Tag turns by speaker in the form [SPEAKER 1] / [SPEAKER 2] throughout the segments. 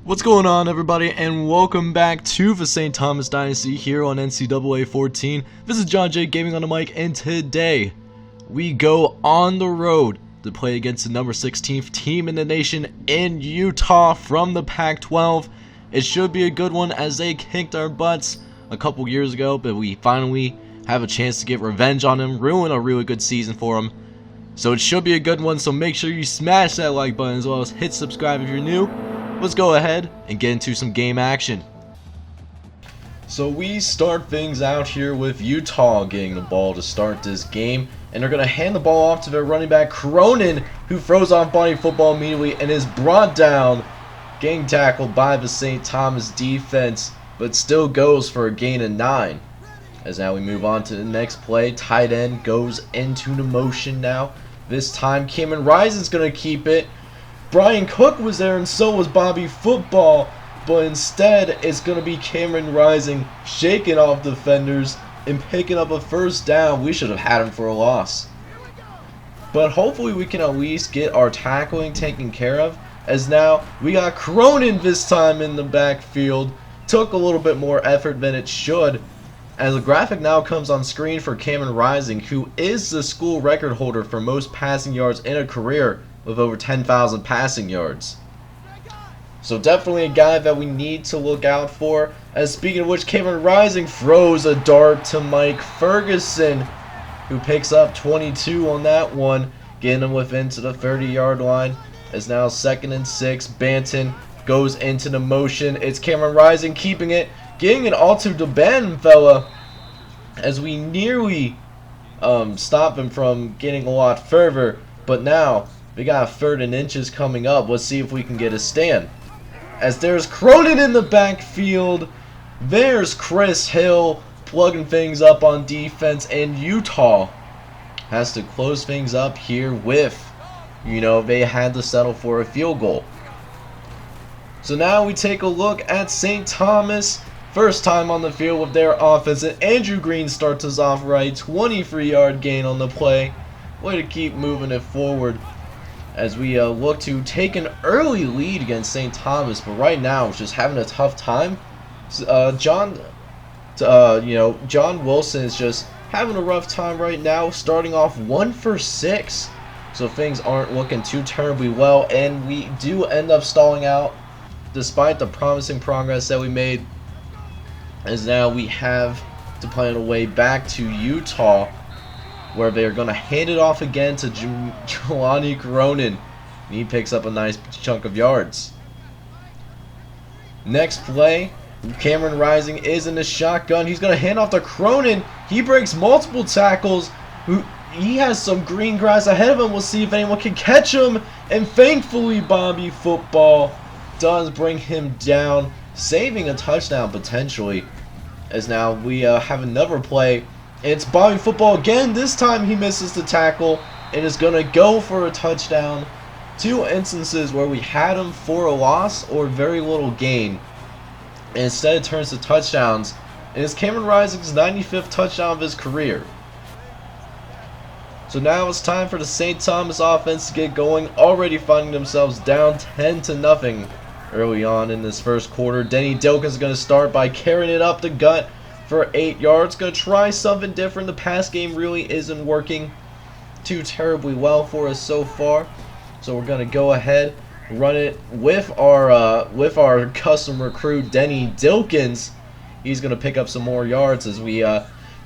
[SPEAKER 1] What's going on, everybody, and welcome back to the St. Thomas Dynasty here on NCAA 14. This is John J Gaming on the mic, and today we go on the road to play against the number 16th team in the nation in Utah from the Pac-12. It should be a good one as they kicked our butts a couple years ago, but we finally have a chance to get revenge on them, ruin a really good season for them. So it should be a good one, so make sure you smash that like button as well as hit subscribe if you're new. Let's go ahead and get into some game action. So we start things out here with Utah getting the ball to start this game, and they're going to hand the ball off to their running back Cronin, who throws off bunny football immediately and is brought down, getting tackled by the St. Thomas defense, but still goes for a gain of 9. As now we move on to the next play, tight end goes into the motion now. This time Cameron Rising's going to keep it. Brian Cook was there and so was Bobby Football, but instead it's going to be Cameron Rising shaking off defenders and picking up a first down. We should have had him for a loss. But hopefully we can at least get our tackling taken care of, as now we got Cronin this time in the backfield. Took a little bit more effort than it should, as a graphic now comes on screen for Cameron Rising, who is the school record holder for most passing yards in a career, with over 10,000 passing yards. So definitely a guy that we need to look out for. As speaking of which, Cameron Rising throws a dart to Mike Ferguson, who picks up 22 on that one, getting him within to the 30-yard line. As now 2nd and 6, Banton goes into the motion. It's Cameron Rising keeping it, getting it all to the Ben fella, as we nearly stop him from getting a lot further. But now we got 3rd and inches coming up. Let's see if we can get a stand. As there's Cronin in the backfield. There's Chris Hill plugging things up on defense. And Utah has to close things up here with, they had to settle for a field goal. So now we take a look at St. Thomas. First time on the field with their offense. And Andrew Green starts us off right. 23-yard gain on the play. Way to keep moving it forward, as we look to take an early lead against St. Thomas, but right now it's just having a tough time. John Wilson is just having a rough time right now, starting off 1 for 6, so things aren't looking too terribly well, and we do end up stalling out despite the promising progress that we made, as now we have to play on the way back to Utah, where they're going to hand it off again to Jelani Cronin. And he picks up a nice chunk of yards. Next play, Cameron Rising is in the shotgun. He's going to hand off to Cronin. He breaks multiple tackles. He has some green grass ahead of him. We'll see if anyone can catch him. And thankfully, Bobby Football does bring him down, saving a touchdown potentially. As now we have another play. It's Bobby Football again. This time he misses the tackle and is going to go for a touchdown. 2 instances where we had him for a loss or very little gain, and instead it turns to touchdowns. And it's Cameron Rising's 95th touchdown of his career. So now it's time for the St. Thomas offense to get going, already finding themselves down 10-0 early on in this first quarter. Denny Dilkins is going to start by carrying it up the gut for 8 yards. Going to try something different. The pass game really isn't working too terribly well for us so far. So we're going to go ahead, run it with our custom recruit Denny Dilkins. He's going to pick up some more yards as we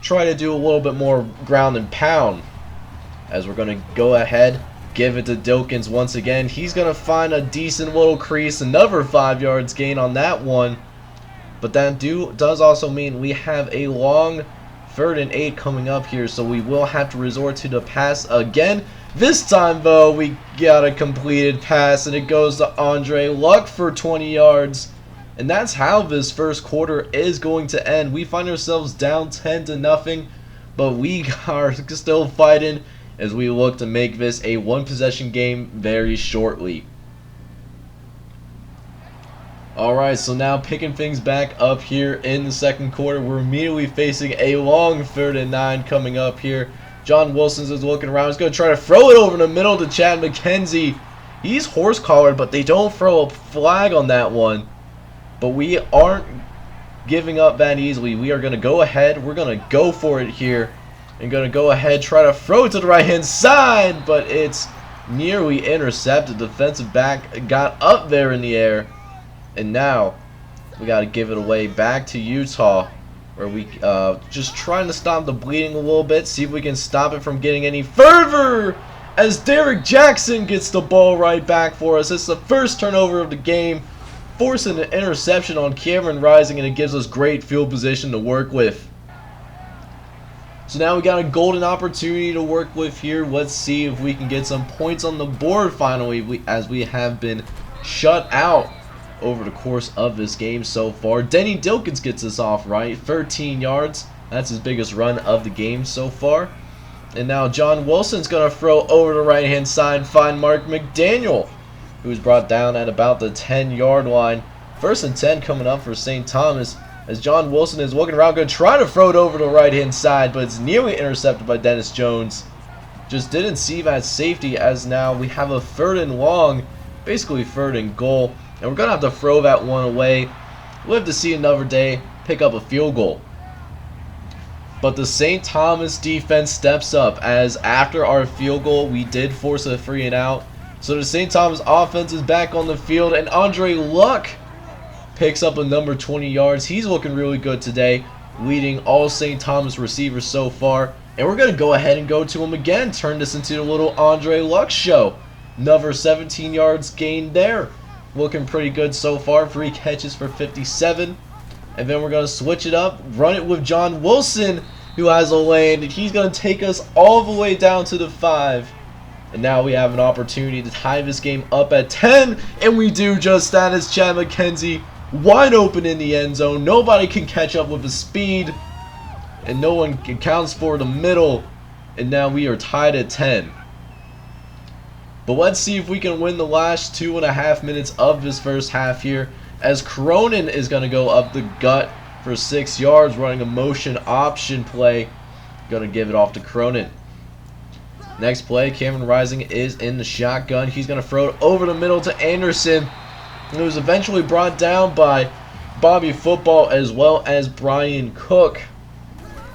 [SPEAKER 1] try to do a little bit more ground and pound. As we're going to go ahead, give it to Dilkins once again. He's going to find a decent little crease. Another 5 yards gain on that one. But that does also mean we have a long 3rd and 8 coming up here, so we will have to resort to the pass again. This time, though, we got a completed pass, and it goes to Andre Luck for 20 yards. And that's how this first quarter is going to end. We find ourselves down 10-0, but we are still fighting as we look to make this a one-possession game very shortly. Alright, so now picking things back up here in the second quarter. We're immediately facing a long 3rd and 9 coming up here. John Wilson is looking around. He's going to try to throw it over in the middle to Chad McKenzie. He's horse-collared, but they don't throw a flag on that one. But we aren't giving up that easily. We are going to go ahead. We're going to go for it here. And going to go ahead, try to throw it to the right-hand side. But it's nearly intercepted. Defensive back got up there in the air. And now we got to give it away back to Utah. Where we just trying to stop the bleeding a little bit. See if we can stop it from getting any further. As Derek Jackson gets the ball right back for us. It's the first turnover of the game, forcing an interception on Cameron Rising, and it gives us great field position to work with. So now we got a golden opportunity to work with here. Let's see if we can get some points on the board finally, as we have been shut out over the course of this game so far. Denny Dilkins gets us off right, 13 yards. That's his biggest run of the game so far. And now John Wilson's going to throw over the right-hand side, find Mark McDaniel, who's brought down at about the 10-yard line. First and 10 coming up for St. Thomas, as John Wilson is looking around, going to try to throw it over the right-hand side, but it's nearly intercepted by Dennis Jones. Just didn't see that safety, as now we have a 3rd and long, basically 3rd and goal, and we're going to have to throw that one away. We'll have to see another day, pick up a field goal. But the St. Thomas defense steps up, as after our field goal, we did force a 3 and out. So the St. Thomas offense is back on the field, and Andre Luck picks up a number 20 yards. He's looking really good today, leading all St. Thomas receivers so far. And we're going to go ahead and go to him again, turn this into a little Andre Luck show. Another 17 yards gained there. Looking pretty good so far, 3 catches for 57. And then we're going to switch it up, run it with John Wilson, who has a lane, and he's going to take us all the way down to the 5. And now we have an opportunity to tie this game up at 10, and we do just that, as Chad McKenzie wide open in the end zone. Nobody can catch up with his speed, and no one accounts for the middle, and now we are tied at 10. But let's see if we can win the last 2.5 minutes of this first half here, as Cronin is going to go up the gut for 6 yards, running a motion option play. Going to give it off to Cronin. Next play, Cameron Rising is in the shotgun. He's going to throw it over the middle to Anderson. It was eventually brought down by Bobby Football as well as Brian Cook.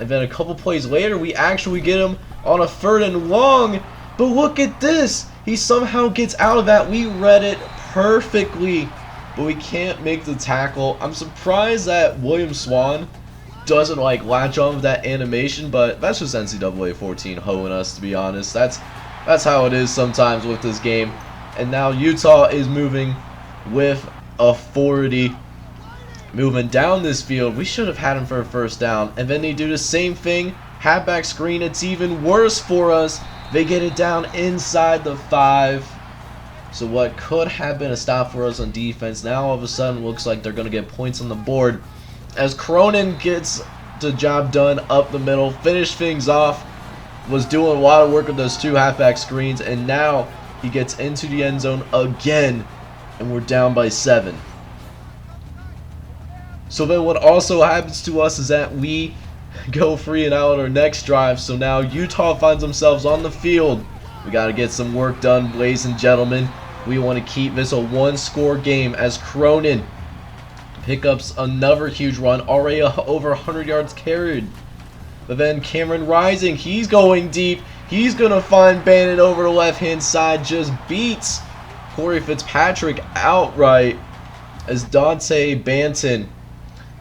[SPEAKER 1] And then a couple plays later, we actually get him on a 3rd and long. But look at this. He somehow gets out of that. We read it perfectly, but we can't make the tackle. I'm surprised that William Swan doesn't latch on with that animation, but that's just NCAA 14 hoeing us, to be honest. That's how it is sometimes with this game. And now Utah is moving with a 40, moving down this field. We should have had him for a 1st down, and then they do the same thing. Halfback screen. It's even worse for us. They get it down inside the 5. So what could have been a stop for us on defense, now all of a sudden looks like they're going to get points on the board, as Cronin gets the job done up the middle, finished things off, was doing a lot of work with those 2 halfback screens, and now he gets into the end zone again, and we're down by 7. So then what also happens to us is that we go 3 and out on our next drive. So now Utah finds themselves on the field. We got to get some work done, ladies and gentlemen. We want to keep this a 1-score game, as Cronin picks up another huge run, already over 100 yards carried. But then Cameron Rising, he's going deep. He's going to find Bannon over the left-hand side, just beats Corey Fitzpatrick outright, as Dante Banton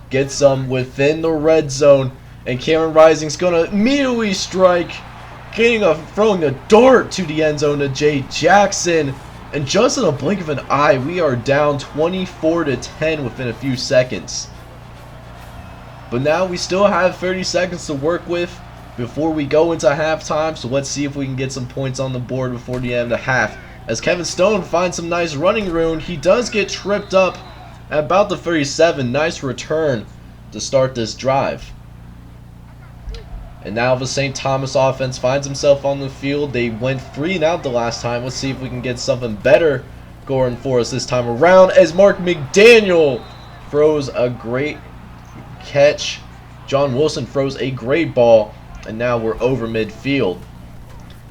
[SPEAKER 1] gets some within the red zone. And Cameron Rising's going to immediately strike, throwing a dart to the end zone to Jay Jackson. And just in a blink of an eye, we are down 24-10 within a few seconds. But now we still have 30 seconds to work with before we go into halftime. So let's see if we can get some points on the board before the end of the half. As Kevin Stone finds some nice running room, he does get tripped up at about the 37. Nice return to start this drive. And now the St. Thomas offense finds himself on the field. They went 3 and out the last time. Let's see if we can get something better going for us this time around, as Mark McDaniel throws a great catch. John Wilson throws a great ball, and now we're over midfield.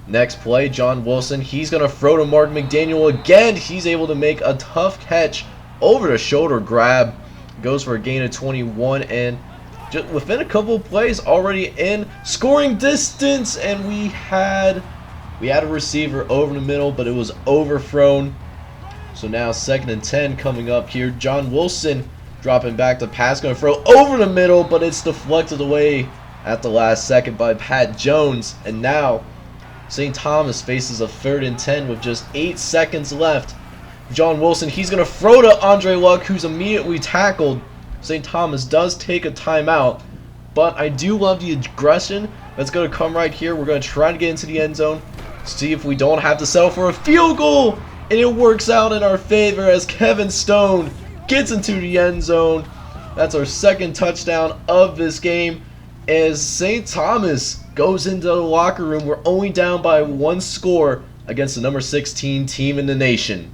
[SPEAKER 1] Next play, John Wilson, he's going to throw to Mark McDaniel again. He's able to make a tough catch over the shoulder grab, goes for a gain of 21, and just within a couple of plays already in scoring distance, and we had a receiver over the middle, but it was overthrown. So now 2nd and 10 coming up here. John Wilson dropping back to pass, going to throw over the middle, but it's deflected away at the last second by Pat Jones. And now St. Thomas faces a 3rd and 10 with just 8 seconds left. John Wilson, he's going to throw to Andre Luck, who's immediately tackled. St. Thomas does take a timeout, but I do love the aggression that's going to come right here. We're going to try to get into the end zone, see if we don't have to settle for a field goal, and it works out in our favor as Kevin Stone gets into the end zone. That's our 2nd touchdown of this game, as St. Thomas goes into the locker room. We're only down by 1 score against the number 16 team in the nation.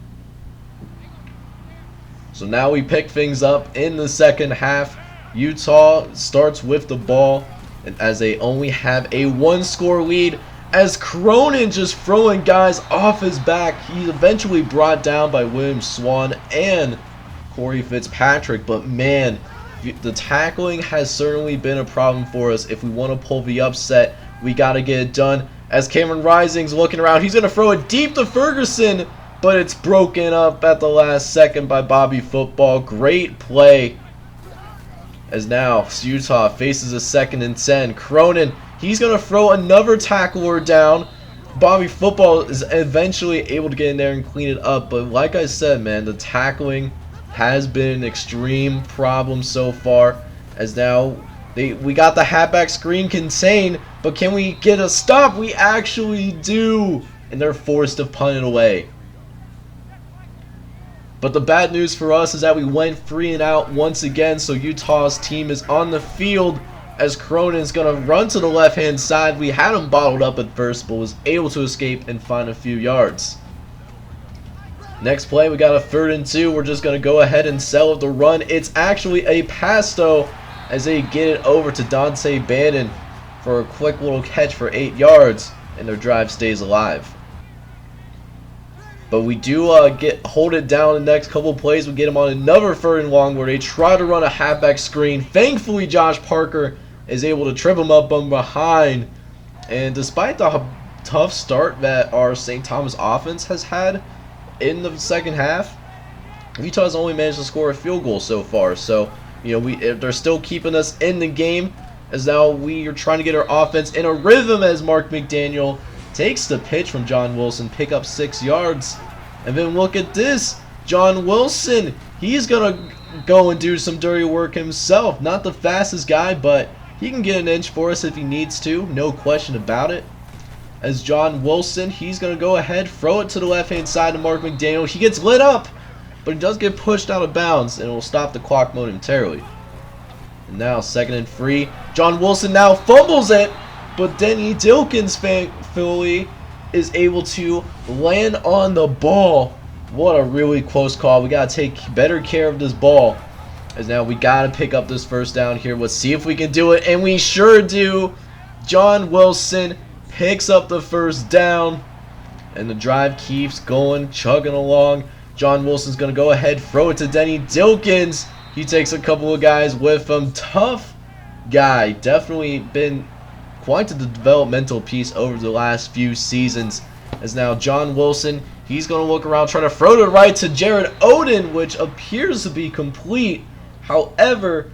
[SPEAKER 1] So now we pick things up in the 2nd half. Utah starts with the ball, and as they only have a 1-score lead, as Cronin just throwing guys off his back. He's eventually brought down by William Swan and Corey Fitzpatrick, but man, the tackling has certainly been a problem for us. If we want to pull the upset, we got to get it done. As Cameron Rising's looking around, he's going to throw it deep to Ferguson, but it's broken up at the last second by Bobby Football. Great play. As now Utah faces a 2nd and 10. Cronin, he's going to throw another tackler down. Bobby Football is eventually able to get in there and clean it up. But like I said, man, the tackling has been an extreme problem so far. As now we got the halfback screen contained, but can we get a stop? We actually do. And they're forced to punt it away. But the bad news for us is that we went 3 and out once again, so Utah's team is on the field as Cronin's going to run to the left-hand side. We had him bottled up at first, but was able to escape and find a few yards. Next play, we got a 3rd and 2. We're just going to go ahead and sell the run. It's actually a pass, though, as they get it over to Dante Bannon for a quick little catch for 8 yards, and their drive stays alive. But we do hold it down in the next couple of plays. We get them on another 3rd and long where they try to run a halfback screen. Thankfully, Josh Parker is able to trip them up from behind. And despite the tough start that our St. Thomas offense has had in the 2nd half, Utah's only managed to score a field goal so far. So, you know, they're still keeping us in the game, as now we are trying to get our offense in a rhythm as Mark McDaniel takes the pitch from John Wilson, pick up 6 yards. And then look at this. John Wilson, he's going to go and do some dirty work himself. Not the fastest guy, but he can get an inch for us if he needs to. No question about it. As John Wilson, he's going to go ahead, throw it to the left-hand side to Mark McDaniel. He gets lit up, but he does get pushed out of bounds, and it will stop the clock momentarily. And now 2nd and 3. John Wilson now fumbles it, but Denny Dilkins thankfully is able to land on the ball. What a really close call. We got to take better care of this ball. As now we got to pick up this 1st down here. Let's see if we can do it, and we sure do. John Wilson picks up the 1st down, and the drive keeps going, chugging along. John Wilson's going to go ahead, throw it to Denny Dilkins. He takes a couple of guys with him. Tough guy. Definitely been quite the developmental piece over the last few seasons. As now John Wilson, he's going to look around, try to throw to right to Jared Oden, which appears to be complete. However,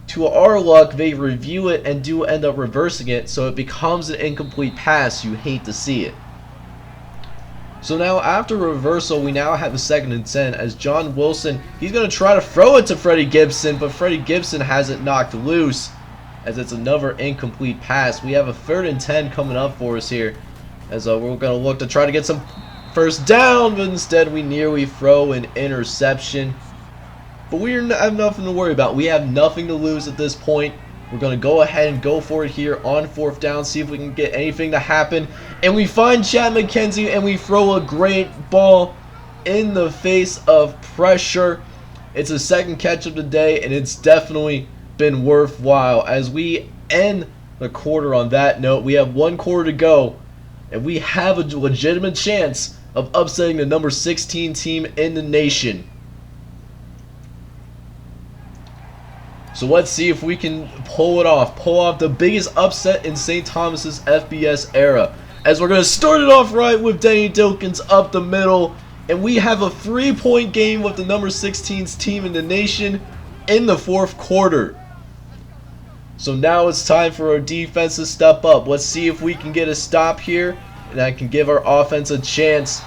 [SPEAKER 1] to our luck, they review it and do end up reversing it, so it becomes an incomplete pass. You hate to see it. So now after reversal, we now have a 2nd and 10 as John Wilson, he's going to try to throw it to Freddie Gibson, but Freddie Gibson has it knocked loose, as it's another incomplete pass. We have a 3rd and 10 coming up for us here, as we're going to look to try to get some 1st down, but instead we nearly throw an interception. But we have nothing to worry about. We have nothing to lose at this point. We're going to go ahead and go for it here on 4th down, see if we can get anything to happen. And we find Chad McKenzie, and we throw a great ball in the face of pressure. It's a 2nd catch of the day, and it's definitely been worthwhile. As we end the quarter on that note, we have 1 quarter to go, and we have a legitimate chance of upsetting the number 16 team in the nation. So let's see if we can pull it off. Pull off the biggest upset in St. Thomas's FBS era. As we're going to start it off right with Danny Dilkins up the middle. And we have a 3-point game with the number 16's team in the nation in the 4th quarter. So now it's time for our defense to step up. Let's see if we can get a stop here. And that can give our offense a chance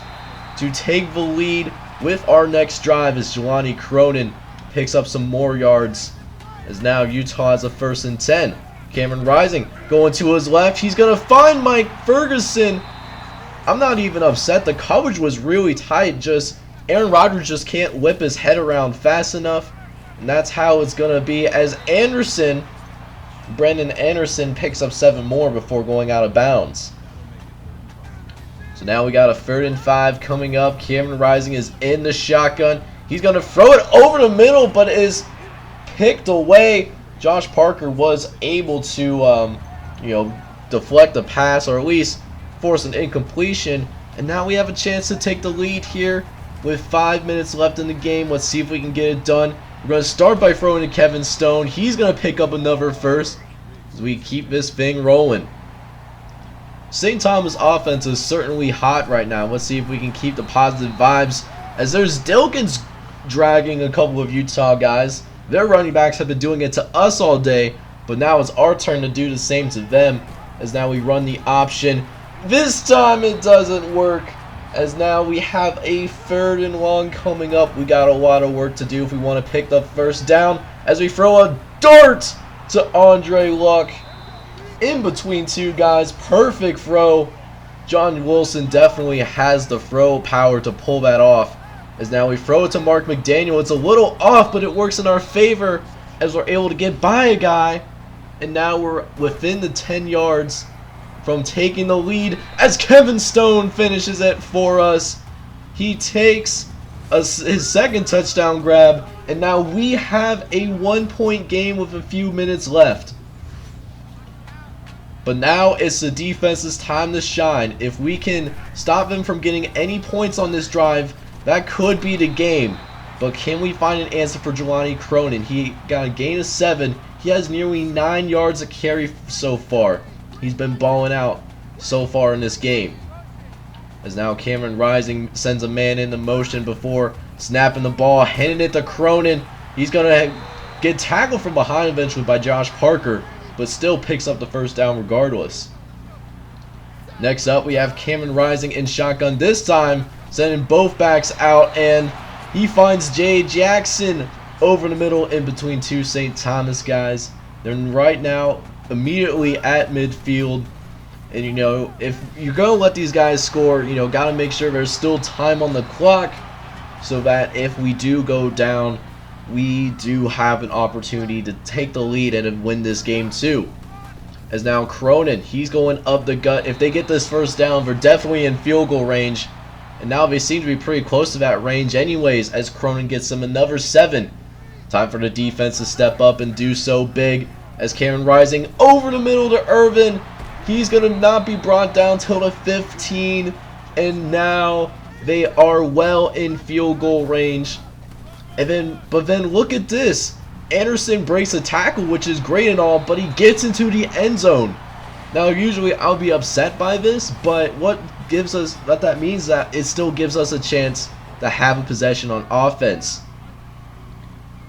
[SPEAKER 1] to take the lead with our next drive as Jelani Cronin picks up some more yards. As now Utah has a 1st and 10. Cameron Rising going to his left. He's going to find Mike Ferguson. I'm not even upset. The coverage was really tight. Just Aaron Rodgers just can't whip his head around fast enough. And that's how it's going to be as Brendan Anderson picks up 7 more before going out of bounds. So now we got a 3rd and 5 coming up. Cameron Rising is in the shotgun. He's going to throw it over the middle, but is picked away. Josh Parker was able to, deflect the pass or at least force an incompletion. And now we have a chance to take the lead here with 5 minutes left in the game. Let's see if we can get it done. We're going to start by throwing to Kevin Stone. He's going to pick up another 1st as we keep this thing rolling. St. Thomas offense is certainly hot right now. Let's see if we can keep the positive vibes as there's Dilkins dragging a couple of Utah guys. Their running backs have been doing it to us all day, but now it's our turn to do the same to them as now we run the option. This time it doesn't work as now we have a 3rd and long coming up. We got a lot of work to do if we want to pick the 1st down as we throw a dart to Andre Luck in between 2 guys. Perfect throw. John Wilson definitely has the throw power to pull that off. As now we throw it to Mark McDaniel. It's a little off, but it works in our favor as we're able to get by a guy. And now we're within the 10 yards from taking the lead as Kevin Stone finishes it for us. He takes his 2nd touchdown grab, and now we have a 1-point game with a few minutes left. But now it's the defense's time to shine. If we can stop them from getting any points on this drive, that could be the game. But can we find an answer for Jelani Cronin? He got a gain of 7. He has nearly 9 yards of carry so far. He's been balling out so far in this game. As now Cameron Rising sends a man into motion before snapping the ball, handing it to Cronin. He's going to get tackled from behind eventually by Josh Parker, but still picks up the 1st down regardless. Next up, we have Cameron Rising in shotgun this time, sending both backs out, and he finds Jay Jackson over the middle in between 2 St. Thomas guys. They're right now immediately at midfield. And, if you're going to let these guys score, got to make sure there's still time on the clock so that if we do go down, we do have an opportunity to take the lead and win this game too. As now Cronin, he's going up the gut. If they get this 1st down, they're definitely in field goal range. And now they seem to be pretty close to that range anyways as Cronin gets them another 7. Time for the defense to step up and do so big as Cameron Rising over the middle to Irvin. He's going to not be brought down till the 15. And now they are well in field goal range. But then look at this. Anderson breaks a tackle, which is great and all, but he gets into the end zone. Now, usually I'll be upset by this, but what that means that it still gives us a chance to have a possession on offense.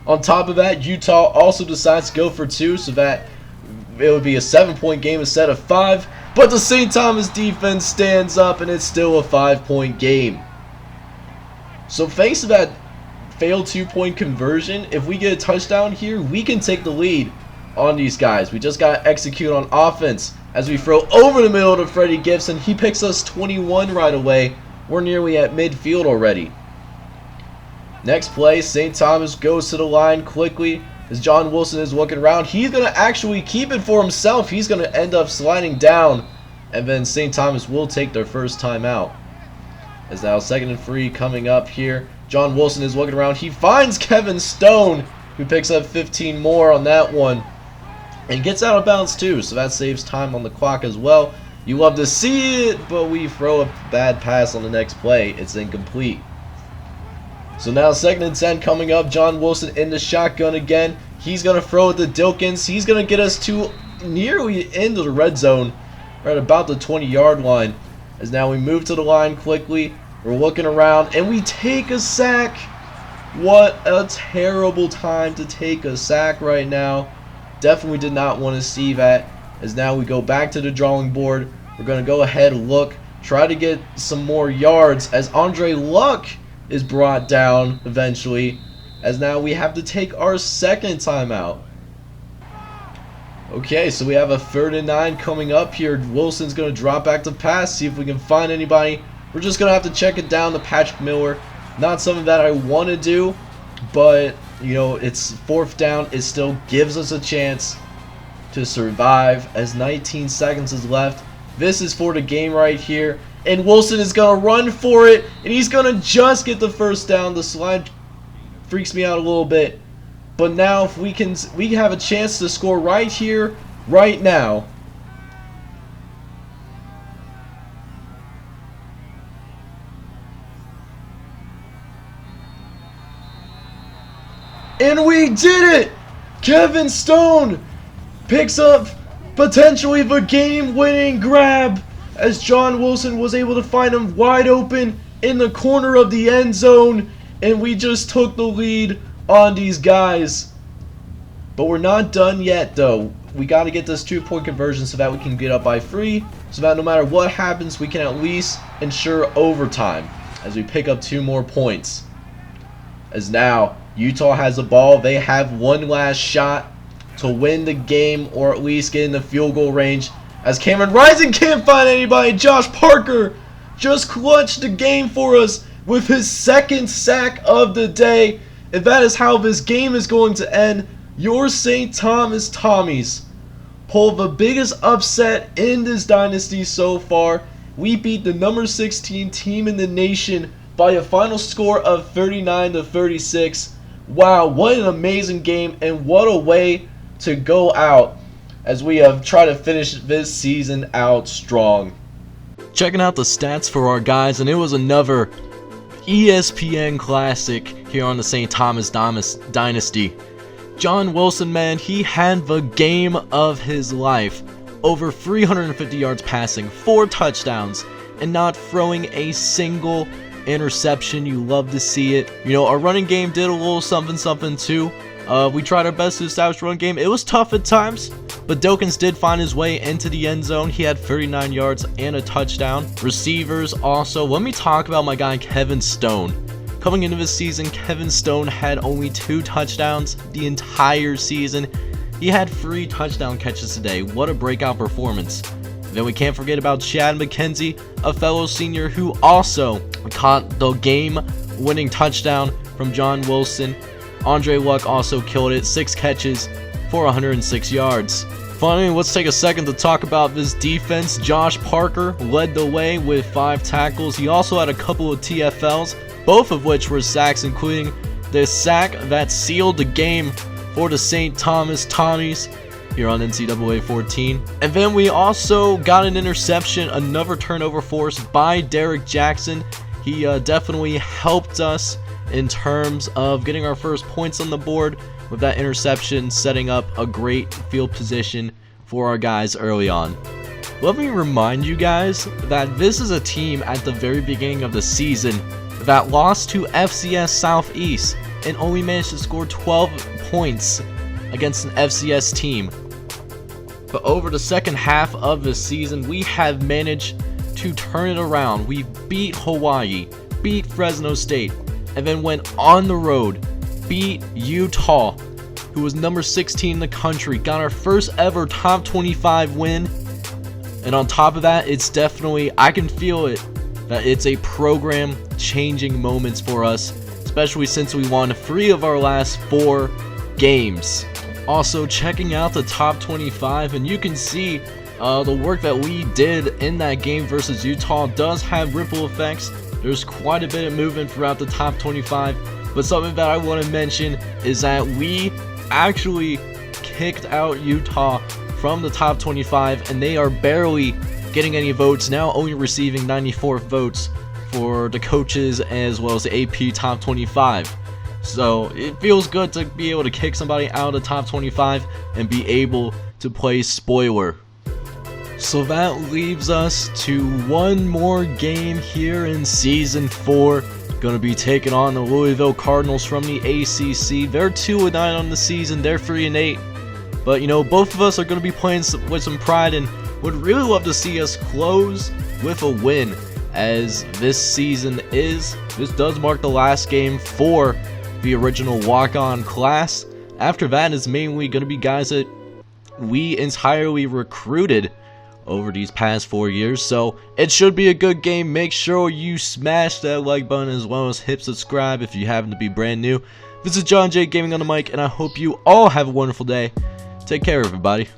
[SPEAKER 1] On top of that, Utah also decides to go for 2, so that it would be a 7-point game instead of 5. But the St. Thomas defense stands up, and it's still a 5-point game. So thanks to that failed 2-point conversion, if we get a touchdown here, we can take the lead on these guys. We just got to execute on offense as we throw over the middle to Freddie Gibson. He picks us 21 right away. We're nearly at midfield already. Next play, St. Thomas goes to the line quickly as John Wilson is looking around. He's going to actually keep it for himself. He's going to end up sliding down, and then St. Thomas will take their 1st time out. As now 2nd and 3 coming up here. John Wilson is looking around. He finds Kevin Stone, who picks up 15 more on that one. And gets out of bounds too, so that saves time on the clock as well. You love to see it, but we throw a bad pass on the next play. It's incomplete. So now 2nd and 10 coming up. John Wilson in the shotgun again. He's going to throw it to Dilkins. He's going to get us to nearly into the red zone, right about the 20-yard line. As now we move to the line quickly. We're looking around, and we take a sack. What a terrible time to take a sack right now. Definitely did not want to see that. As now we go back to the drawing board. We're going to go ahead and look, try to get some more yards as Andre Luck is brought down eventually. As now we have to take our second timeout. Okay, so we have a 3rd and 9 coming up here. Wilson's going to drop back to pass, see if we can find anybody. We're just going to have to check it down to Patrick Miller. Not something that I want to do, but, you know, it's 4th down. It still gives us a chance to survive as 19 seconds is left. This is for the game right here. And Wilson is going to run for it, and he's going to just get the 1st down. The slide freaks me out a little bit. But now if we have a chance to score right here, right now. And we did it! Kevin Stone picks up potentially the game-winning grab as John Wilson was able to find him wide open in the corner of the end zone, and we just took the lead on these guys. But we're not done yet, though. We got to get this 2-point conversion so that we can get up by 3, so that no matter what happens, we can at least ensure overtime as we pick up 2 more points. As now Utah has the ball. They have one last shot to win the game, or at least get in the field goal range, as Cameron Rising can't find anybody. Josh Parker just clutched the game for us with his 2nd sack of the day. And that is how this game is going to end. Your St. Thomas Tommies pulled the biggest upset in this dynasty so far. We beat the number 16 team in the nation by a final score of 39-36. Wow, what an amazing game, and what a way to go out as we have tried to finish this season out strong. Checking out the stats for our guys, and it was another ESPN classic here on the St. Thomas Dynasty. John Wilson, man, he had the game of his life. Over 350 yards passing, 4 touchdowns, and not throwing a single interception. You love to see it. You know, our running game did a little something too. We tried our best to establish run game. It was tough at times, but Dilkins did find his way into the end zone. He had 39 yards and a touchdown. Receivers also. Let me talk about my guy Kevin Stone. Coming into this season, Kevin Stone had only 2 touchdowns the entire season. He had 3 touchdown catches today. What a breakout performance. Then we can't forget about Chad McKenzie, a fellow senior who also caught the game-winning touchdown from John Wilson. Andre Luck also killed it, 6 catches for 106 yards. Finally, let's take a second to talk about this defense. Josh Parker led the way with 5 tackles. He also had a couple of TFLs, both of which were sacks, including the sack that sealed the game for the St. Thomas Tommies here on NCAA 14. And then we also got an interception, another turnover forced by Derek Jackson. He definitely helped us in terms of getting our first points on the board with that interception, setting up a great field position for our guys early on. Let me remind you guys that this is a team at the very beginning of the season that lost to FCS Southeast and only managed to score 12 points against an FCS team. But over the second half of the season, we have managed to turn it around. We beat Hawaii, beat Fresno State, and then went on the road, beat Utah, who was number 16 in the country, got our first ever top 25 win. And on top of that, it's definitely, I can feel it, that it's a program changing moments for us, especially since we won 3 of our last 4 games. Also, checking out the top 25, and you can see the work that we did in that game versus Utah does have ripple effects. There's quite a bit of movement throughout the top 25, but something that I want to mention is that we actually kicked out Utah from the top 25, and they are barely getting any votes now, only receiving 94 votes for the coaches as well as the AP top 25. So it feels good to be able to kick somebody out of the top 25 and be able to play spoiler. So that leaves us to one more game here in Season 4. Going to be taking on the Louisville Cardinals from the ACC. They're 2-9 on the season. They're 3-8. But, you know, both of us are going to be playing with some pride and would really love to see us close with a win, as this does mark the last game for the original walk-on class. After that is mainly going to be guys that we entirely recruited over these past 4 years, so it should be a good game. Make sure you smash that like button as well as hit subscribe if you happen to be brand new. This is John J Gaming on the mic, and I hope you all have a wonderful day. Take care, everybody.